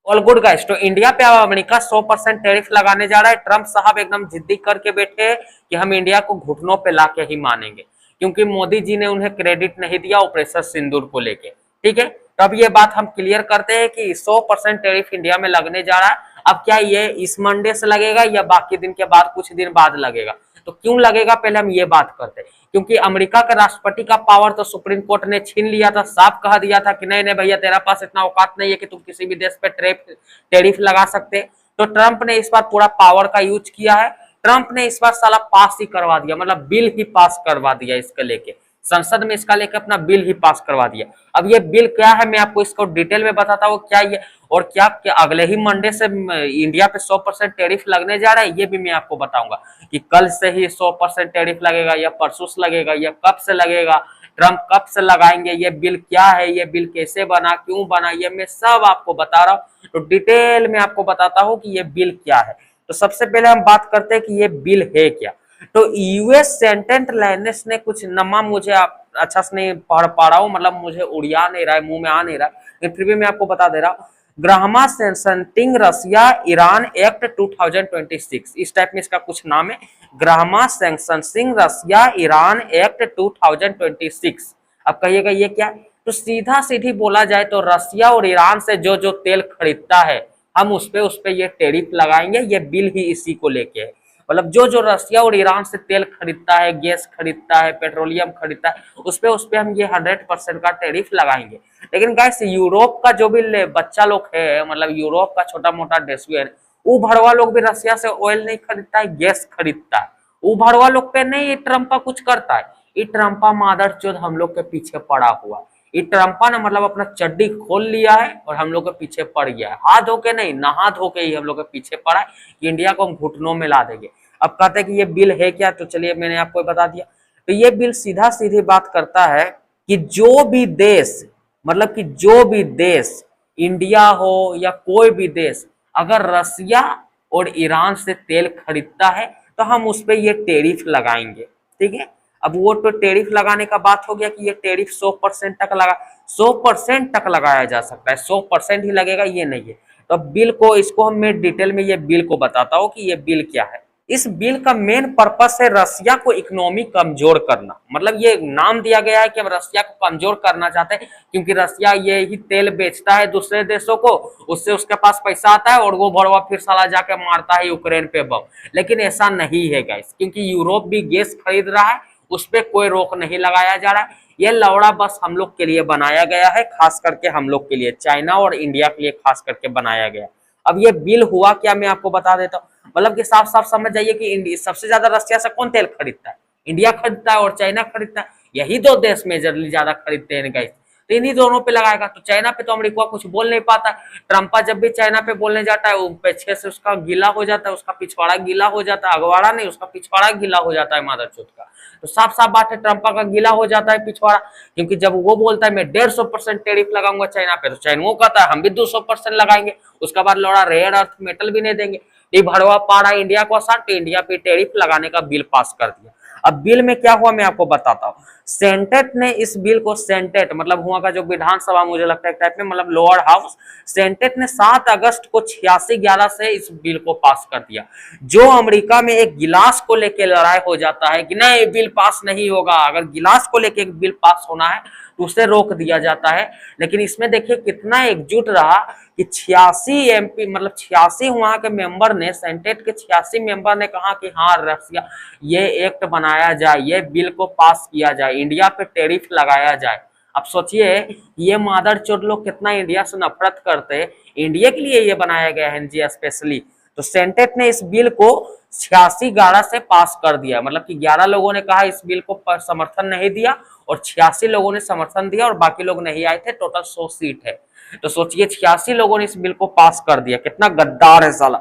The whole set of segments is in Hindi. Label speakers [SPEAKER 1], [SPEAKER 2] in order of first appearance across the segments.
[SPEAKER 1] All good guys. तो इंडिया पे अब अमेरिका 100% टैरिफ लगाने जा रहा है। ट्रंप साहब एकदम जिद्दी करके बैठे हैं कि हम इंडिया को घुटनों पे लाके ही मानेंगे, क्योंकि मोदी जी ने उन्हें क्रेडिट नहीं दिया ऑपरेशन सिंदूर को लेके। ठीक है, तो अब ये बात हम क्लियर करते हैं कि 100% टैरिफ इंडिया में लगने जा रहा है। अब क्या ये इस मंडे से लगेगा या बाकी दिन के बाद, कुछ दिन बाद लगेगा? तो क्यों लगेगा, पहले हम ये बात करते हैं। क्योंकि अमेरिका के राष्ट्रपति का पावर तो सुप्रीम कोर्ट ने छीन लिया था, साफ कह दिया था कि नहीं नहीं भैया, तेरा पास इतना औकात नहीं है कि तुम किसी भी देश पे टैरिफ लगा सकते। तो ट्रंप ने इस बार पूरा पावर का यूज किया है। ट्रंप ने इस बार साला पास ही करवा दिया, मतलब बिल ही पास करवा दिया इसके लेके, संसद में इसका लेके अपना बिल ही पास करवा दिया। अब ये बिल क्या है मैं आपको इसको डिटेल में बताता हूँ क्या ये, और क्या अगले ही मंडे से इंडिया पे 100% टैरिफ लगने जा रहा है, ये भी मैं आपको बताऊंगा कि कल से ही 100% टैरिफ लगेगा या परसों से लगेगा या कब से लगेगा, ट्रंप कब से लगाएंगे, ये बिल क्या है, ये बिल कैसे बना, क्यों बना, ये मैं सब आपको बता रहा हूँ। तो डिटेल में आपको बताता हूँ कि ये बिल क्या है। तो सबसे पहले हम बात करते हैं कि ये बिल है क्या। तो यूएस सेंटेंट लैंग्वेज ने कुछ नमा, मुझे आप अच्छा से नहीं पढ़ पा रहा हूँ, मतलब मुझे उड़िया नहीं रहा है, मुंह में आ नहीं रहा है, फिर भी मैं आपको बता दे रहा हूँ। ग्रामा सेंटिंग रसिया ईरान एक्ट 2026, इस टाइप में इसका कुछ नाम है, ग्रामा सेंसिंग रसिया ईरान एक्ट 2026। अब कहिएगा ये क्या है? तो सीधा सीधी बोला जाए तो रसिया और ईरान से जो जो तेल खरीदता है, हम उस पे ये टैरिफ लगाएंगे। ये बिल ही इसी को लेके है, मतलब जो जो रसिया और ईरान से तेल खरीदता है, गैस खरीदता है, पेट्रोलियम खरीदता है, उस पे हम ये 100% का टैरिफ लगाएंगे। लेकिन गाइस यूरोप का जो भी बच्चा लोग है, मतलब यूरोप का छोटा मोटा देश भी है, वो भरवा लोग भी रसिया से ऑयल नहीं खरीदता है, गैस खरीदता है। वो भरवा लोग पे नहीं ये ट्रम्पा कुछ करता है। ये ट्रम्पा मादरचोद हम लोग के पीछे पड़ा हुआ, ये ट्रम्पा ने मतलब अपना चड्डी खोल लिया है और हम लोग के पीछे पड़ गया है। हाथ धो के नहीं, नहा धो के ही हम लोग के पीछे पड़ा है कि इंडिया को हम घुटनों में ला देंगे। अब कहते हैं कि ये बिल है क्या, तो चलिए मैंने आपको बता दिया। तो ये बिल सीधा सीधी बात करता है कि जो भी देश, मतलब कि जो भी देश, इंडिया हो या कोई भी देश, अगर रसिया और ईरान से तेल खरीदता है तो हम उस पर ये टैरिफ लगाएंगे। ठीक है, अब वो तो टैरिफ लगाने का बात हो गया कि ये टैरिफ 100% तक लगा, 100% तक लगाया जा सकता है, 100% ही लगेगा ये नहीं है। तो अब बिल को, इसको हम मैं डिटेल में ये बिल को बताता हूँ कि ये बिल क्या है। इस बिल का मेन पर्पस है रसिया को इकोनॉमी कमजोर करना, मतलब ये नाम दिया गया है कि हम रसिया को कमजोर करना चाहते हैं, क्योंकि रसिया ये ही तेल बेचता है दूसरे देशों को, उससे उसके पास पैसा आता है और वो भड़वा फिर साला जाके मारता है यूक्रेन पे बम। लेकिन ऐसा नहीं है गाइस, क्योंकि यूरोप भी गैस खरीद रहा है, उस पर कोई रोक नहीं लगाया जा रहा है। ये लौड़ा बस हम लोग के लिए बनाया गया है, खास करके हम लोग के लिए, चाइना और इंडिया के लिए खास करके बनाया गया। अब ये बिल हुआ क्या मैं आपको बता देता हूँ, मतलब कि साफ साफ समझ जाइए कि सबसे ज्यादा रसिया से कौन तेल खरीदता है? इंडिया खरीदता है और चाइना खरीदता है, यही दो देश मेजरली ज्यादा खरीदते हैं गाइस। तो इन्हीं दोनों पे लगाएगा। तो चाइना पे तो अमेरिका कुछ बोल नहीं पाता। ट्रम्पा जब भी चाइना पे बोलने जाता है, वो पीछे से उसका गीला हो जाता है, उसका पिछवाड़ा गीला हो जाता है, अगवाड़ा नहीं, उसका पिछवाड़ा गीला हो जाता है मादरचोद का। तो साफ साफ बात है, ट्रम्पा का गीला हो जाता है पिछवाड़ा, क्योंकि जब वो बोलता है मैं 150% टैरिफ लगाऊंगा चाइना पे, तो चाइना वो कहता है हम भी 200% लगाएंगे। उसके बाद लौड़ा रेयर अर्थ मेटल भी नहीं देंगे। ये भरवा पाड़ा इंडिया को आसान, तो इंडिया पे टैरिफ लगाने का बिल पास कर दिया। अब बिल में क्या हुआ मैं आपको बताता हूँ। सेनेट ने इस बिल को, सेनेट मतलब हुआ का जो विधानसभा, मुझे लगता है एक टाइप में, मतलब लोअर हाउस, सेनेट ने 7 अगस्त को 86-11 से इस बिल को पास कर दिया। जो अमेरिका में एक गिलास को लेके लड़ाई हो जाता है कि नहीं बिल पास नहीं होगा, अगर गिलास को लेके एक बिल पास होना है तो उसे रोक दिया जाता है। लेकिन इसमें देखिए कितना एकजुट रहा कि 86 एमपी, मतलब 86 वहां के मेंबर ने, सेनेट के 86 मेंबर ने कहा कि हाँ रसिया, ये एक्ट बनाया जाए, ये बिल को पास किया जाए, इंडिया पे टैरिफ लगाया जाए। अब सोचिए ये मादरचोद लोग कितना इंडिया से नफरत करते हैं, इंडिया के लिए ये बनाया गया है जी स्पेशली। तो सेनेट ने इस बिल को 86-11 से पास कर दिया, मतलब कि 11 लोगों ने कहा इस बिल को समर्थन नहीं दिया और 86 लोगों ने समर्थन दिया और बाकी लोग नहीं आए थे। टोटल 100 सीट है। तो सोचिए 86 लोगों ने इस बिल को पास कर दिया, कितना गद्दार है साला।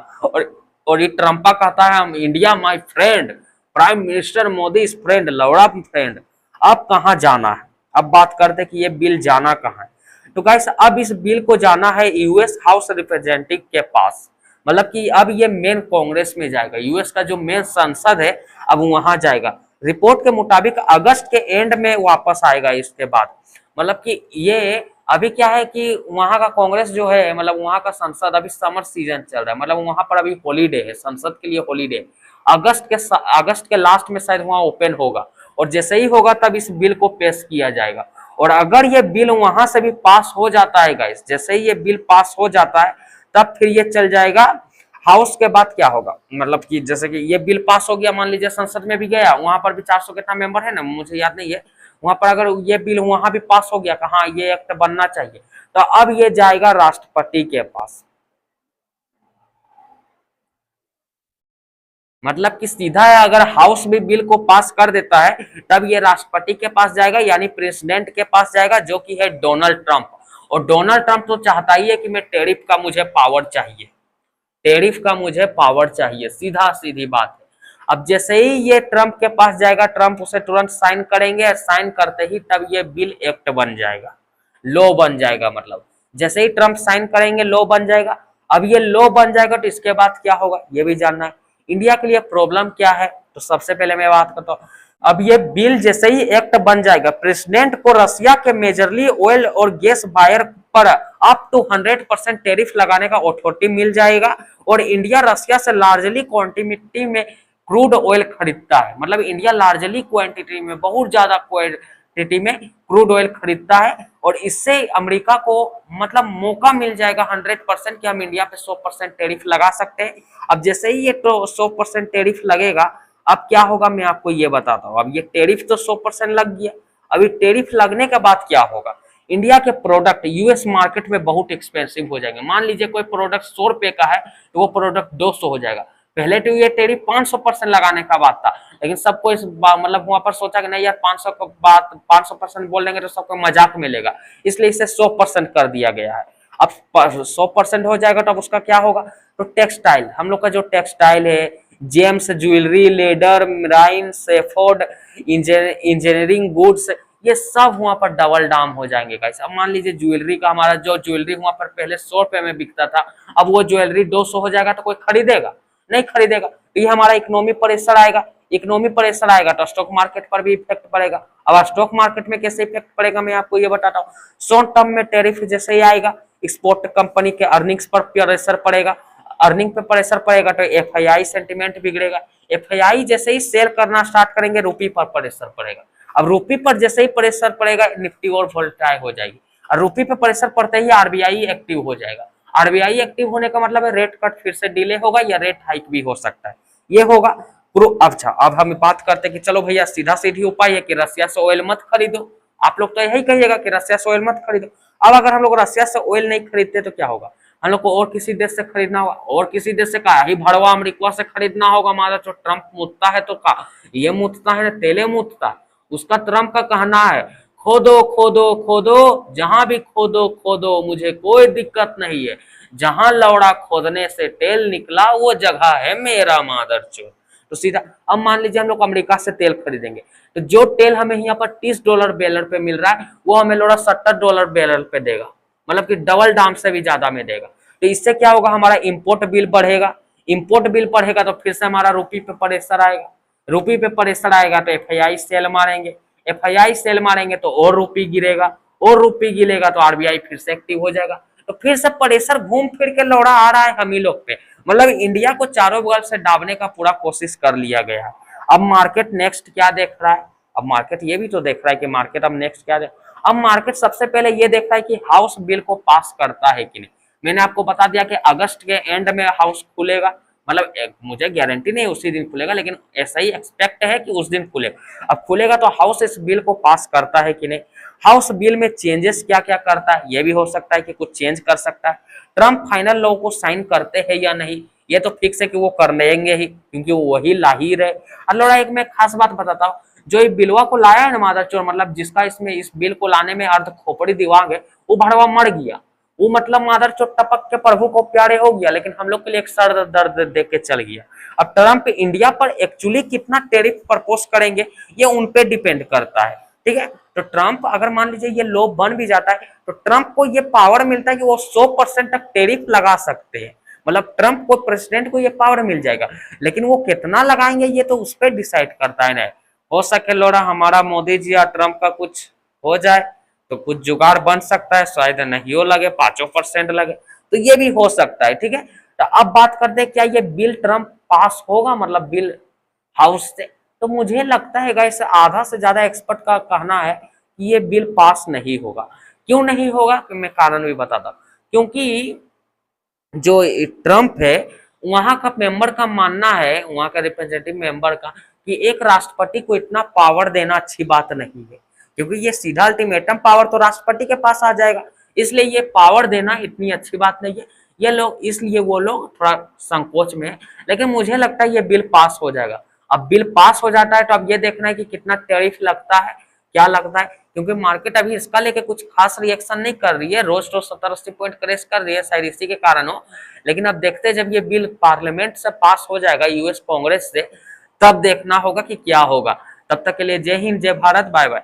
[SPEAKER 1] और ये ट्रम्पा कहता है हम India my friend, prime minister Modi is friend, लौड़ा फ्रेंड। अब कहाँ जाना है, अब बात करते कि ये बिल जाना कहाँ है। तो गाइस अब इस बिल को जाना है यूएस हाउस रिप्रेजेंटेटिव के पास, मतलब कि अब ये मेन कांग्रेस में जाएगा, यूएस का जो मेन संसद है अब वहां जाएगा। रिपोर्ट के मुताबिक अगस्त के एंड में वापस आएगा इसके बाद, मतलब कि ये अभी क्या है कि वहां का कांग्रेस जो है, मतलब वहां का संसद अभी समर सीजन चल रहा है, मतलब वहां पर अभी हॉलीडे है, संसद के लिए हॉलीडे। अगस्त के लास्ट में शायद वहां ओपन होगा, और जैसे ही होगा तब इस बिल को पेश किया जाएगा। और अगर ये बिल वहां से भी पास हो जाता है गाइस, जैसे ही ये बिल पास हो जाता है तब फिर ये चल जाएगा हाउस के बाद क्या होगा, मतलब कि जैसे कि ये बिल पास हो गया, मान लीजिए संसद में भी गया, वहां पर भी 400 कितना मेंबर है ना, मुझे याद नहीं है, वहां पर अगर ये बिल वहां भी पास हो गया कि हाँ ये एक्ट बनना चाहिए, तो अब ये जाएगा राष्ट्रपति के पास। मतलब कि सीधा है, अगर हाउस भी बिल को पास कर देता है तब ये राष्ट्रपति के पास जाएगा, यानी प्रेसिडेंट के पास जाएगा, जो कि है डोनाल्ड ट्रंप। और डोनाल्ड ट्रंप तो चाहता ही है कि मैं टैरिफ का मुझे पावर चाहिए, टैरिफ का मुझे पावर चाहिए, सीधा सीधी बात है। अब जैसे ही ये ट्रंप के पास जाएगा, ट्रंप उसे तुरंत साइन करेंगे, साइन करते ही तब ये बिल एक्ट बन जाएगा, लॉ बन जाएगा। मतलब जैसे ही ट्रंप साइन करेंगे लॉ बन जाएगा। अब ये लॉ बन जाएगा तो इसके बाद क्या होगा ये भी जानना है। इंडिया के लिए प्रॉब्लम क्या है, तो सबसे पहले मैं बात करता हूँ। अब ये बिल जैसे ही एक्ट बन जाएगा, प्रेसिडेंट को रसिया के मेजरली ऑयल और गैस बायर पर अप टू 100% टैरिफ लगाने का अथॉरिटी मिल जाएगा। और इंडिया रसिया से लार्जली क्वांटिटी में क्रूड ऑयल खरीदता है, मतलब इंडिया लार्जली क्वांटिटी में, बहुत ज्यादा क्वांटिटी में क्रूड ऑयल खरीदता है। और इससे अमेरिका को मतलब मौका मिल जाएगा 100% कि हम इंडिया पे 100% टैरिफ लगा सकते हैं। अब जैसे ही ये तो 100% टैरिफ लगेगा, अब क्या होगा मैं आपको ये बताता हूँ। अब ये टैरिफ तो 100% लग गया, अभी टैरिफ लगने के बाद क्या होगा, इंडिया के प्रोडक्ट यूएस मार्केट में बहुत एक्सपेंसिव हो जाएंगे। मान लीजिए कोई प्रोडक्ट 100 रुपए का है तो वो प्रोडक्ट 200 हो जाएगा। पहले तो ये टैरिफ 500% लगाने का बात था, लेकिन सबको इस मतलब वहां पर सोचा कि नहीं यार 500 का बात 500% बोल देंगे तो सबको मजाक मिलेगा, इसलिए इसे 100% कर दिया गया है। अब 100% हो जाएगा तो अब उसका क्या होगा, तो टेक्सटाइल, हम लोग का जो टेक्सटाइल है, gems jewellery, leather, marine, seafood, engineering goods, ये सब वहां पर डबल दाम हो जाएंगे गाइस। अब मान लीजिए ज्वेलरी का, हमारा जो ज्वेलरी वहां पर पहले 100 रुपए में बिकता था, अब वो ज्वेलरी 200 हो जाएगा, तो कोई खरीदेगा नहीं खरीदेगा। तो ये हमारा इकोनॉमी प्रेशर आएगा, इकोनॉमी प्रेशर आएगा तो स्टॉक मार्केट पर भी इफेक्ट पड़ेगा। अब स्टॉक मार्केट में कैसे इफेक्ट पड़ेगा मैं आपको ये बताता हूँ। शॉर्ट टर्म में टैरिफ जैसे ही आएगा, एक्सपोर्ट कंपनी के अर्निंग्स पर प्रेशर पड़ेगा, अर्निंग पे प्रेशर पड़ेगा तो एफआईआई सेंटीमेंट बिगड़ेगा, एफआईआई जैसे ही सेल करना स्टार्ट करेंगे रूपी पर प्रेशर पड़ेगा। अब रूपी पर जैसे ही प्रेशर पड़ेगा निफ्टी और वोलेटाइल हो जाएगी, और रूपी पे प्रेशर पड़ते ही आरबीआई एक्टिव हो जाएगा। आरबीआई एक्टिव होने का मतलब है रेट कट फिर से डिले होगा या रेट हाइक भी हो सकता है, ये होगा। अच्छा अब हम बात करते हैं कि चलो भैया सीधा सीधी उपाय है कि रसिया से ऑयल मत खरीदो। आप लोग तो यही कहिएगा कि रसिया से ऑयल मत खरीदो। अब अगर हम लोग रसिया से ऑयल नहीं खरीदते तो क्या होगा, हम लोग को और किसी देश से खरीदना होगा, और किसी देश से का ही भड़वा अमेरिका से खरीदना होगा। हमारा जो ट्रंप मुतता है तो का ये मुतता है ना, तेले मुतता, उसका ट्रंप का कहना है खोदो खोदो खोदो, जहां भी खोदो खोदो, मुझे कोई दिक्कत नहीं है, जहां लौड़ा खोदने से तेल निकला वो जगह है मेरा मादरचोद। तो सीधा अब मान लीजिए हम लोग अमेरिका से तेल खरीदेंगे, तो जो तेल हमें यहाँ पर $30 बैरल पे मिल रहा है वो हमें लोड़ा $70 बैरल पे देगा, मतलब कि डबल दाम से भी ज्यादा में देगा। तो इससे क्या होगा, हमारा इंपोर्ट बिल बढ़ेगा, इंपोर्ट बिल बढ़ेगा तो फिर से हमारा रूपी पे प्रेशर आएगा, रूपी पे प्रेशर आएगा तो एफआईआई सेल मारेंगे, एफआईआई सेल मारेंगे तो और रूपी गिरेगा, और रूपी गिरेगा तो आरबीआई फिर से एक्टिव हो जाएगा। तो फिर से प्रेशर घूम फिर के लौड़ा आ रहा है हम ही लोग पे, मतलब इंडिया को चारों बगल से दाबने का पूरा कोशिश कर लिया गया है। अब मार्केट नेक्स्ट क्या देख रहा है, अब मार्केट ये भी तो देख रहा है कि मार्केट अब नेक्स्ट क्या देख, अब मार्केट सबसे पहले ये देख रहा है कि हाउस बिल को पास करता है कि नहीं। मैंने आपको बता दिया कि अगस्त के एंड में हाउस खुलेगा, मतलब मुझे गारंटी नहीं उसी दिन खुलेगा, लेकिन ऐसा ही एक्सपेक्ट है कि उस दिन खुलेगा। अब खुलेगा तो हाउस इस बिल को पास करता है कि नहीं, हाउस बिल में चेंजेस क्या क्या करता है, यह भी हो सकता है कि कुछ चेंज कर सकता है। ट्रंप फाइनल लॉ को साइन करते हैं या नहीं, ये तो फिक्स है कि वो कर लेंगे ही, क्योंकि वो वही लाहिर है। अल्लाह एक मैं खास बात बताता हूँ, जो ये बिलवा को लाया है ना मादरचोर, मतलब जिसका इसमें इस बिल को लाने में अर्ध खोपड़ी दिमाग है, वो भड़वा मर गया, वो मतलब मादरचोद टपक के प्रभु को प्यारे हो गया, लेकिन हम लोग के लिए एक सर दर्द दे के चल गया। अब ट्रंप इंडिया पर एक्चुअली कितना टैरिफ प्रपोज करेंगे ये उन पे डिपेंड करता है, ठीक है। तो ट्रंप अगर मान लीजिए ये लॉ बन भी जाता है तो ट्रंप को ये पावर मिलता है कि वो 100% तक टैरिफ लगा सकते हैं, मतलब ट्रंप को प्रेसिडेंट को ये पावर मिल जाएगा, लेकिन वो कितना लगाएंगे ये तो उस पर डिसाइड करता है ना। हो सके लोड़ा हमारा मोदी जी या ट्रंप का कुछ हो जाए, तो कुछ जुगाड़ बन सकता है, शायद नहीं हो लगे, 5% लगे, तो ये भी हो सकता है। ठीक है, तो अब बात करते हैं क्या ये बिल ट्रम्प पास होगा, मतलब बिल हाउस से। तो मुझे लगता है गाइस आधा से ज्यादा एक्सपर्ट का कहना है कि ये बिल पास नहीं होगा। क्यों नहीं होगा, मैं कारण भी बताता हूं। क्योंकि जो ट्रम्प है, वहां का मेंबर का मानना है, वहां का रिप्रेजेंटेटिव मेंबर का, कि एक राष्ट्रपति को इतना पावर देना अच्छी बात नहीं है, क्योंकि ये सीधा अल्टीमेटम पावर तो राष्ट्रपति के पास आ जाएगा। इसलिए ये पावर देना इतनी अच्छी बात नहीं है। ये लोग, इसलिए वो लोग थोड़ा संकोच में है। लेकिन मुझे लगता है ये बिल पास हो जाएगा। अब बिल पास हो जाता है तो अब ये देखना है कि कितना टैरिफ लगता है, क्या लगता है, क्योंकि मार्केट अभी इसका लेके कुछ खास रिएक्शन नहीं कर रही है, रोज रोज 70-80 पॉइंट क्रेश कर रही है, शायद इसी के कारण हो। लेकिन अब देखते हैं जब ये बिल पार्लियामेंट से पास हो जाएगा, यूएस कांग्रेस से, तब देखना होगा कि क्या होगा। तब तक के लिए जय हिंद, जय भारत, बाय बाय।